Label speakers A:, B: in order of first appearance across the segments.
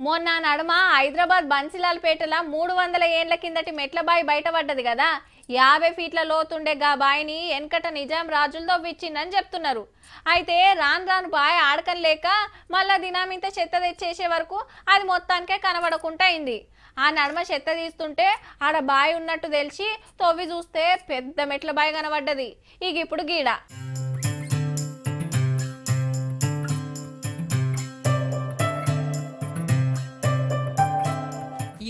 A: మొన్న నడుమ హైదరాబాద్ బన్సిలాల్పేటల 300 ఏండ్ల కిందటి మెట్ల బాయి బయటపడ్డది కదా. 50 ఫీట్ల లోతుండే గా బాయిని వెనకట నిజాం రాజులు తవ్విచ్చిందని చెప్తున్నారు. అయితే రాను రాను బాయి ఆడకం లేక మళ్ళా దినామింత చెత్త తెచ్చేసే వరకు అది మొత్తానికే కనబడకుండా అయింది. ఆ నడుమ చెత్త తీస్తుంటే ఆడ బాయి ఉన్నట్టు తెలిసి తవ్వి చూస్తే పెద్ద మెట్ల బాయి కనబడ్డది. ఇక ఇప్పుడు గీడ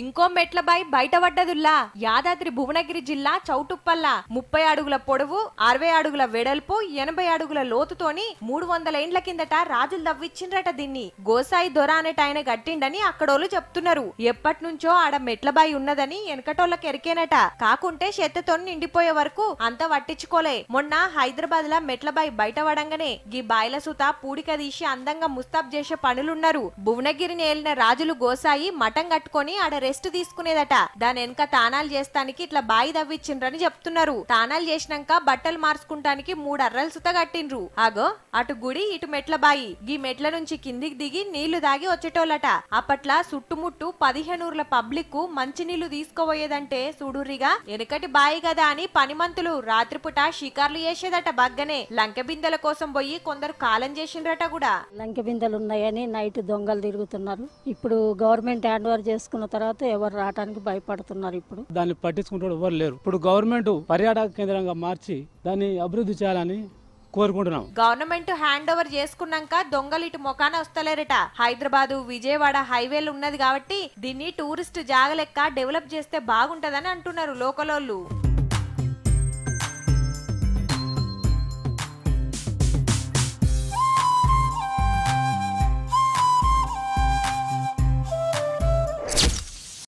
B: ఇంకో మెట్ల బాయి బయటపడ్డదుల్లా. యాదాద్రి భువనగిరి జిల్లా చౌటుప్పల్ల 30 అడుగుల పొడవు, 60 అడుగుల వెడల్పు, 80 అడుగుల లోతుతోని 300 ఏండ్ల కిందట రాజులు దవ్విచ్చిండ్రట. దీన్ని గోసాయి దొర అనేటాయన గట్టిండని అక్కడోళ్ళు చెప్తున్నారు. ఎప్పటినుంచో ఆడ మెట్ల బాయి ఉన్నదని వెనకటోళ్ళకి ఎరికేనట. కాకుంటే చెత్తతో నిండిపోయే వరకు అంత పట్టించుకోలే. మొన్న హైదరాబాద్ లా మెట్ల బాయి బయట పడంగానే గీ బాయిల సుత పూడిక తీసి అందంగా ముస్తాబ్ చేసే పనులున్నారు. భువనగిరిని ఏలిన రాజులు గోసాయి మఠం కట్టుకొని ఆడ రెస్ట్ తీసుకునేదట. దాని వెనక తానాలు చేస్తానికి ఇట్లా బాయి దవ్విచ్చిండ్రని చెప్తున్నారు. తానాలు చేసినాక బట్టలు మార్చుకుంటానికి 3 అర్రలు సుత కట్టిండ్రు. ఆగో అటు గుడి ఇటు మెట్ల బాయి. గీ మెట్ల నుంచి కిందికి దిగి నీళ్లు దాగి వచ్చేటోళ్ళట. అప్పట్లా చుట్టుముట్టు 15 ఊర్ల పబ్లిక్ మంచి నీళ్లు తీసుకోబోయేదంటే చూడుర్రిగా. వెనకటి బాయి కదా అని పనిమంతులు రాత్రిపూట షికార్లు చేసేదట. బగ్గనే లంకె బిందెల కోసం పోయి కొందరు కాలం చేసిండ్రట కూడా.
C: లంకె బిందెలు ఉన్నాయని నైట్ దొంగలు తిరుగుతున్నారు. ఇప్పుడు గవర్నమెంట్ హ్యాండ్ ఓవర్ చేసుకున్న తర్వాత ఎవరు రావడానికి భయపడుతున్నారు. ఇప్పుడు
D: దాన్ని పట్టించుకుంటూ ఎవరు లేరు. ఇప్పుడు గవర్నమెంట్ పర్యాటక కేంద్రంగా మార్చి దాన్ని అభివృద్ధి చేయాలని కోరుకుంటున్నాం.
B: గవర్నమెంట్ హ్యాండ్ ఓవర్ చేసుకున్నాక దొంగలు ఇటు మొకాన వస్తలేరట. హైదరాబాద్ విజయవాడ హైవేలు ఉన్నది కాబట్టి దీన్ని టూరిస్ట్ జాగ లెక్క డెవలప్ చేస్తే బాగుంటదని అంటున్నారు లోకలోళ్ళు.